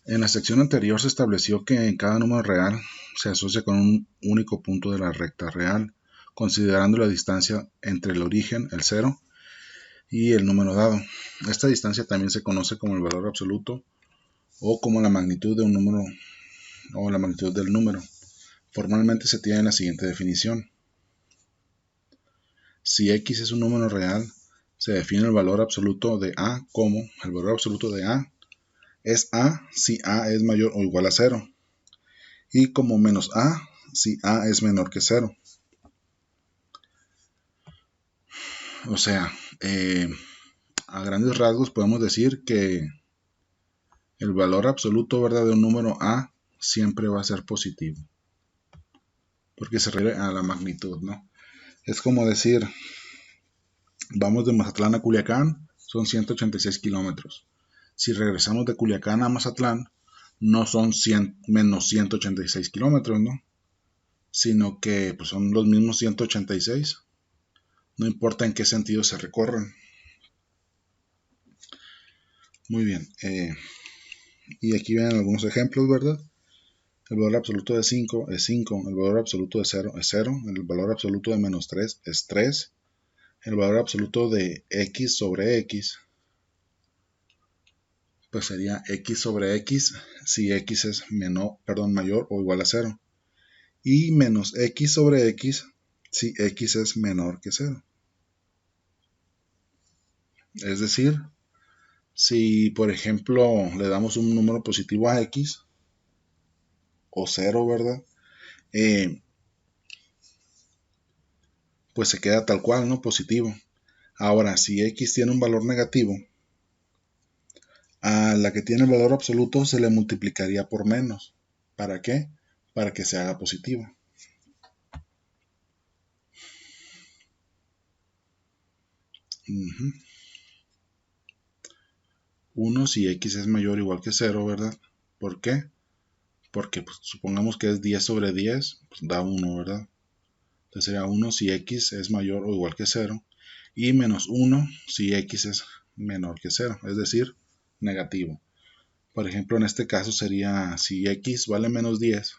En la sección anterior se estableció que cada número real se asocia con un único punto de la recta real, considerando la distancia entre el origen, el cero, y el número dado. Esta distancia también se conoce como el valor absoluto o como la magnitud de un número o la magnitud del número. Formalmente se tiene la siguiente definición. Si x es un número real, se define el valor absoluto de a como el valor absoluto de a es a si a es mayor o igual a 0 y como menos a si a es menor que 0. O sea, a grandes rasgos podemos decir que el valor absoluto, ¿verdad?, de un número a siempre va a ser positivo, porque se refiere a la magnitud, ¿no? Es como decir, vamos de Mazatlán a Culiacán, son 186 kilómetros. Si regresamos de Culiacán a Mazatlán, no son menos 186 kilómetros, ¿no? Sino que pues, son los mismos 186. No importa en qué sentido se recorran. Muy bien. Y aquí ven algunos ejemplos, ¿verdad? El valor absoluto de 5 es 5. El valor absoluto de 0 es 0. El valor absoluto de menos 3 es 3. El valor absoluto de x sobre x pues sería x sobre x si x es mayor o igual a 0. Y menos x sobre x si x es menor que 0. Es decir, si por ejemplo le damos un número positivo a x o 0, ¿verdad? Pues se queda tal cual, ¿no? Positivo. Ahora, si x tiene un valor negativo, a la que tiene el valor absoluto se le multiplicaría por menos. ¿Para qué? Para que se haga positivo. Uh-huh. 1 si x es mayor o igual que 0, ¿verdad? ¿Por qué? Porque pues, supongamos que es 10 sobre 10, pues da 1, ¿verdad? Entonces sería 1 si x es mayor o igual que 0 y menos 1 si x es menor que 0, es decir, negativo. Por ejemplo, en este caso sería si x vale menos 10,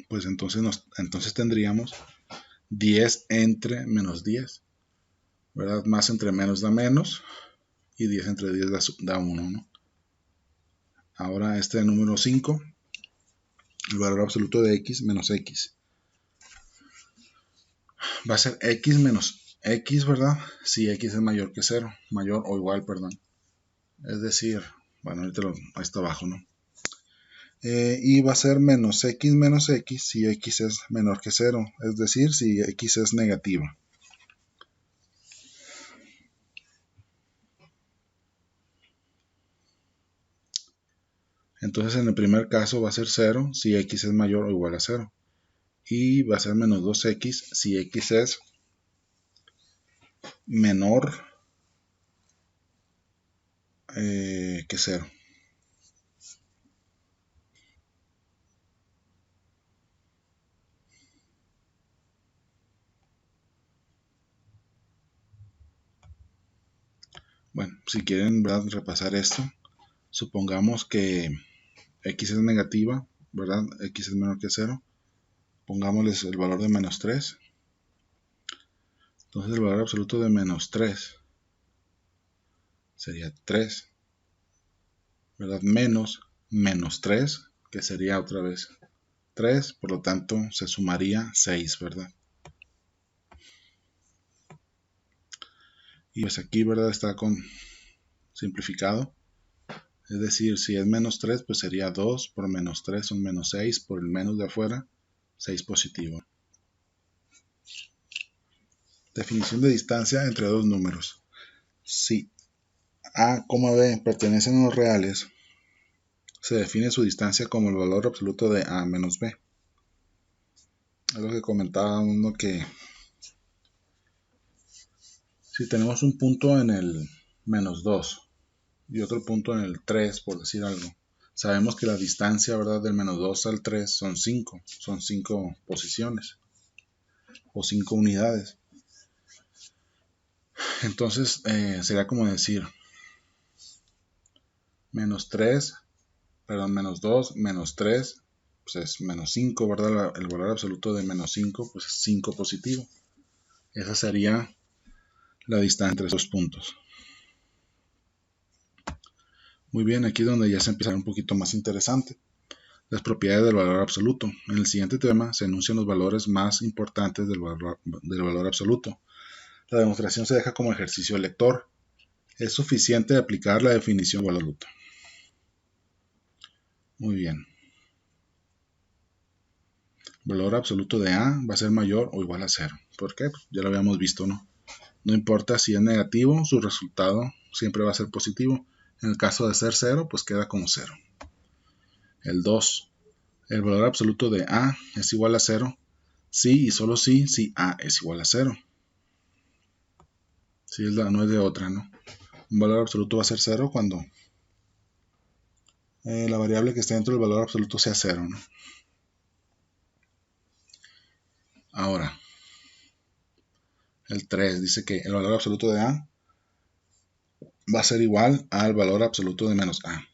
pues entonces tendríamos 10 entre menos 10, ¿verdad? Más entre menos da menos y 10 entre 10 da 1, ¿no? Ahora este número 5, el valor absoluto de x menos x. Va a ser x menos x, ¿verdad? Si x es mayor que 0, mayor o igual, perdón. Es decir, bueno, ahorita ahí está abajo, ¿no? Y va a ser menos x si x es menor que 0, es decir, si x es negativa. Entonces en el primer caso va a ser 0 si x es mayor o igual a 0. Y va a ser menos 2x si x es menor que 0. Bueno, si quieren, ¿verdad?, repasar esto, supongamos que x es negativa, ¿verdad? X es menor que 0. Pongámosles el valor de menos 3. Entonces el valor absoluto de menos 3 sería 3, ¿verdad? Menos 3, que sería otra vez 3, por lo tanto se sumaría 6, ¿verdad? Y pues aquí, ¿verdad?, está con simplificado. Es decir, si es menos 3, pues sería 2 por menos 3 son menos 6, por el menos de afuera, 6 positivo. Definición de distancia entre dos números. Si A, B pertenecen a los reales, se define su distancia como el valor absoluto de A menos B. Es lo que comentaba uno, que si tenemos un punto en el menos 2 y otro punto en el 3, por decir algo, sabemos que la distancia, ¿verdad?, del menos 2 al 3 son 5 posiciones o 5 unidades. Entonces sería como decir menos 3 perdón, menos 2, menos 3, pues es menos 5, ¿verdad? El valor absoluto de menos 5, pues es 5 positivo. Esa sería la distancia entre esos puntos. Muy bien, aquí es donde ya se empieza a ver un poquito más interesante. Las propiedades del valor absoluto. En el siguiente teorema se enuncian los valores más importantes del valor absoluto. La demostración se deja como ejercicio lector. Es suficiente aplicar la definición del valor absoluto. Muy bien. El valor absoluto de A va a ser mayor o igual a 0. ¿Por qué? Pues ya lo habíamos visto, ¿no? No importa si es negativo, su resultado siempre va a ser positivo. En el caso de ser 0, pues queda como 0. El 2. El valor absoluto de A es igual a 0 si y solo si A es igual a 0. Si no es de otra, ¿no? Un valor absoluto va a ser 0 cuando la variable que esté dentro del valor absoluto sea 0, ¿no? Ahora, el 3 dice que el valor absoluto de A va a ser igual al valor absoluto de menos A.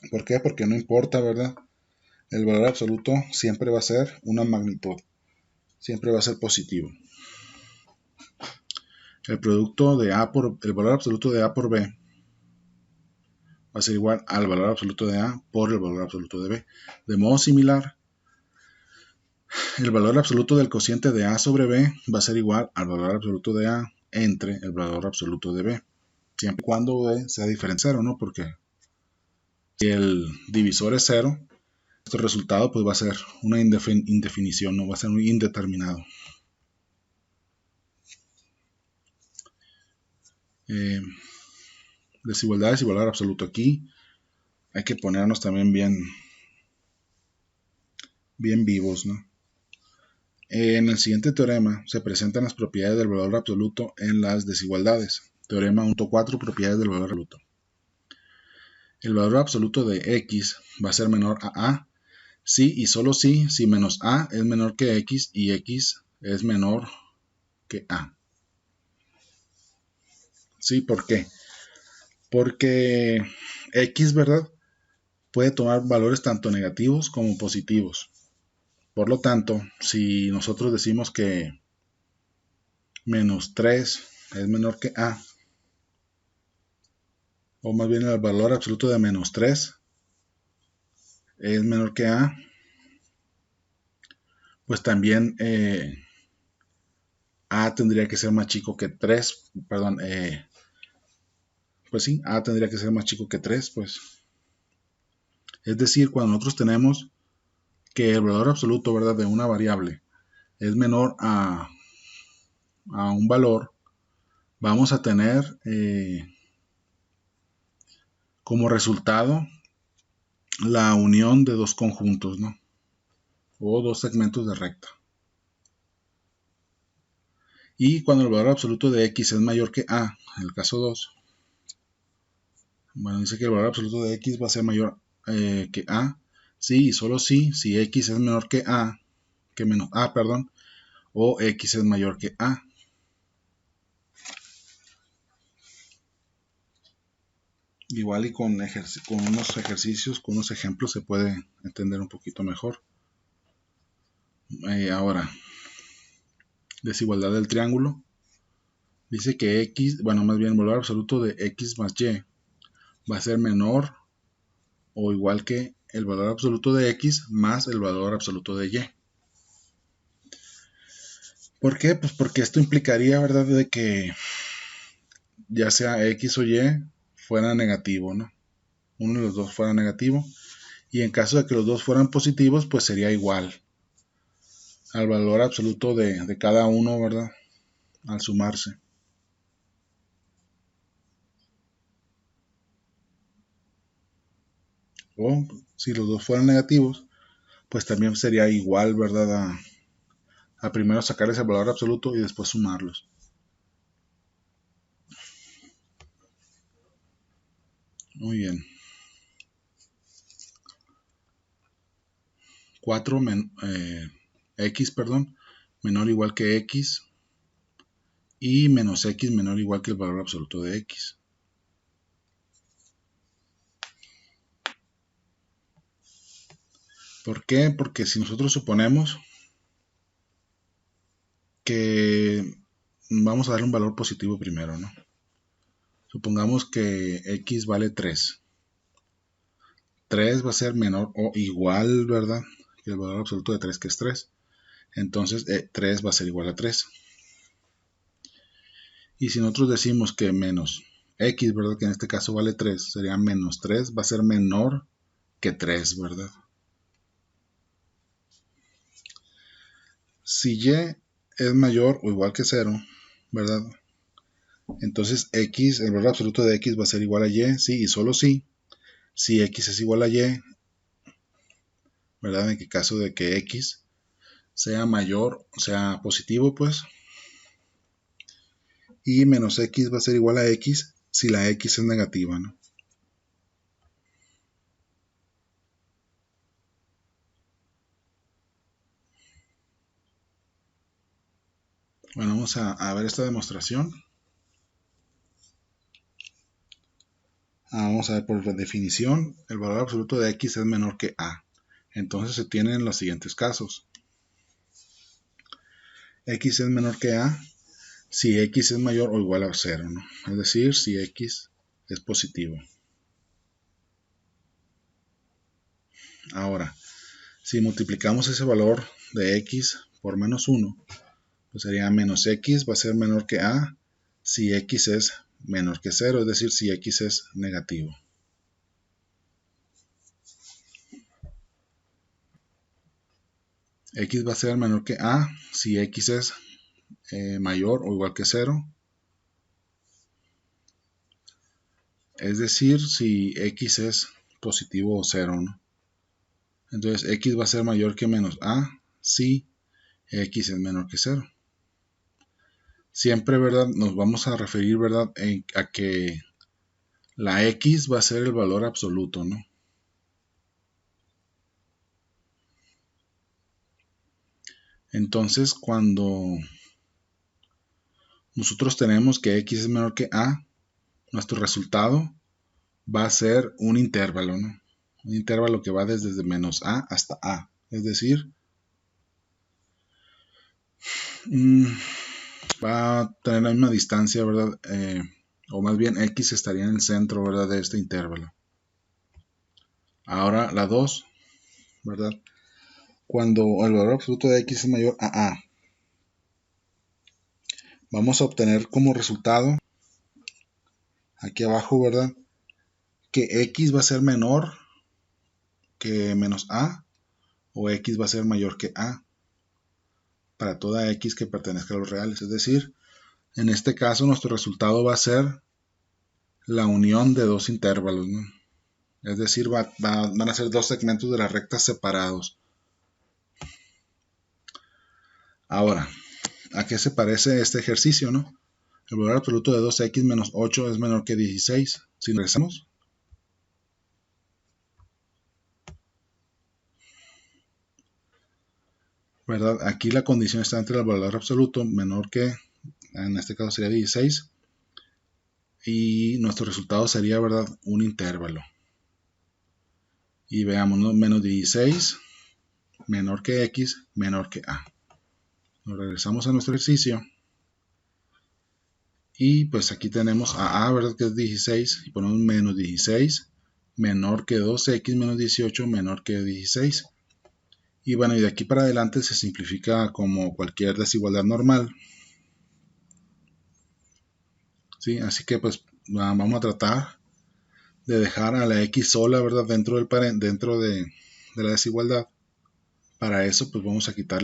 ¿Por qué? Porque no importa, ¿verdad? El valor absoluto siempre va a ser una magnitud. Siempre va a ser positivo. El valor absoluto de A por B va a ser igual al valor absoluto de A por el valor absoluto de B. De modo similar, el valor absoluto del cociente de A sobre B va a ser igual al valor absoluto de A entre el valor absoluto de B. Siempre y cuando B sea diferente a 0, ¿no? Porque si el divisor es 0, este resultado pues va a ser una indefinición, no va a ser un indeterminado. Desigualdades y valor absoluto. Aquí hay que ponernos también bien vivos, ¿no? En el siguiente teorema se presentan las propiedades del valor absoluto en las desigualdades. Teorema 1.4, propiedades del valor absoluto. El valor absoluto de x va a ser menor a si y solo si menos a es menor que x y x es menor que a. ¿Sí? ¿Por qué? Porque x, ¿verdad?, puede tomar valores tanto negativos como positivos. Por lo tanto, si nosotros decimos que menos 3 es menor que a, o más bien el valor absoluto de menos 3 es menor que a, pues también a tendría que ser más chico que 3, perdón, pues sí, a tendría que ser más chico que 3, pues. Es decir, cuando nosotros tenemos que el valor absoluto, ¿verdad?, de una variable es menor a un valor, vamos a tener como resultado la unión de dos conjuntos, ¿no? O dos segmentos de recta. Y cuando el valor absoluto de x es mayor que a, en el caso 2, bueno, dice que el valor absoluto de x va a ser mayor que a, sí y solo si x es menor que a, que menos a, perdón, o x es mayor que a. Igual y con unos ejercicios, con unos ejemplos se puede entender un poquito mejor. Ahora, desigualdad del triángulo. Dice que x, bueno, más bien el valor absoluto de x más y va a ser menor o igual que el valor absoluto de x más el valor absoluto de y. ¿Por qué? Pues porque esto implicaría, ¿verdad?, de que ya sea x o y fuera negativo, ¿no? Uno de los dos fuera negativo. Y en caso de que los dos fueran positivos, pues sería igual al valor absoluto de cada uno, ¿verdad?, al sumarse. O si los dos fueran negativos, pues también sería igual, ¿verdad?, a primero sacarles el valor absoluto y después sumarlos. Muy bien. 4 x, perdón, menor o igual que x y menos x menor o igual que el valor absoluto de x. ¿Por qué? Porque si nosotros suponemos que vamos a darle un valor positivo primero, ¿no? Supongamos que x vale 3. 3 va a ser menor o igual, ¿verdad? Que el valor absoluto de 3, que es 3. Entonces 3 va a ser igual a 3. Y si nosotros decimos que menos x, ¿verdad? Que en este caso vale 3, sería menos 3, va a ser menor que 3, ¿verdad? Si y es mayor o igual que 0, ¿verdad? Entonces x, el valor absoluto de x va a ser igual a y, sí, y solo si x es igual a y, ¿verdad? En el caso de que x sea mayor, sea positivo, pues, y menos x va a ser igual a x si la x es negativa, ¿no? Bueno, vamos a ver esta demostración. Vamos a ver por definición, el valor absoluto de x es menor que a. Entonces se tienen los siguientes casos. X es menor que a si x es mayor o igual a 0, ¿no? Es decir, si x es positivo. Ahora, si multiplicamos ese valor de x por menos 1, pues sería menos x va a ser menor que a si x es menor que 0, es decir, si x es negativo. X va a ser menor que a si x es mayor o igual que 0. Es decir, si x es positivo o 0, ¿no? Entonces x va a ser mayor que menos a si x es menor que 0. Siempre, ¿verdad? Nos vamos a referir, ¿verdad? A que la x va a ser el valor absoluto, ¿no? Entonces, cuando nosotros tenemos que x es menor que a, nuestro resultado va a ser un intervalo, ¿no? Un intervalo que va desde menos a hasta a. Es decir, va a tener la misma distancia, ¿verdad? O más bien x estaría en el centro, ¿verdad? De este intervalo. Ahora la 2, ¿verdad? Cuando el valor absoluto de x es mayor a a, vamos a obtener como resultado, aquí abajo, ¿verdad? Que x va a ser menor que menos a o x va a ser mayor que a para toda x que pertenezca a los reales. Es decir, en este caso nuestro resultado va a ser la unión de dos intervalos, ¿no? Es decir, van a ser dos segmentos de las rectas separados. Ahora, ¿a qué se parece este ejercicio, no? El valor absoluto de 2x menos 8 es menor que 16. Si regresamos, ¿verdad? Aquí la condición está entre el valor absoluto menor que, en este caso sería 16, y nuestro resultado sería, ¿verdad? Un intervalo. Y veamos, ¿no? Menos 16 menor que x menor que a. Nos regresamos a nuestro ejercicio. Y pues aquí tenemos a, ¿verdad? Que es 16. Y ponemos menos 16 menor que 2x menos 18 menor que 16. Y bueno, y de aquí para adelante se simplifica como cualquier desigualdad normal. ¿Sí? Así que pues vamos a tratar de dejar a la x sola, ¿verdad? Dentro de la desigualdad. Para eso pues vamos a quitarle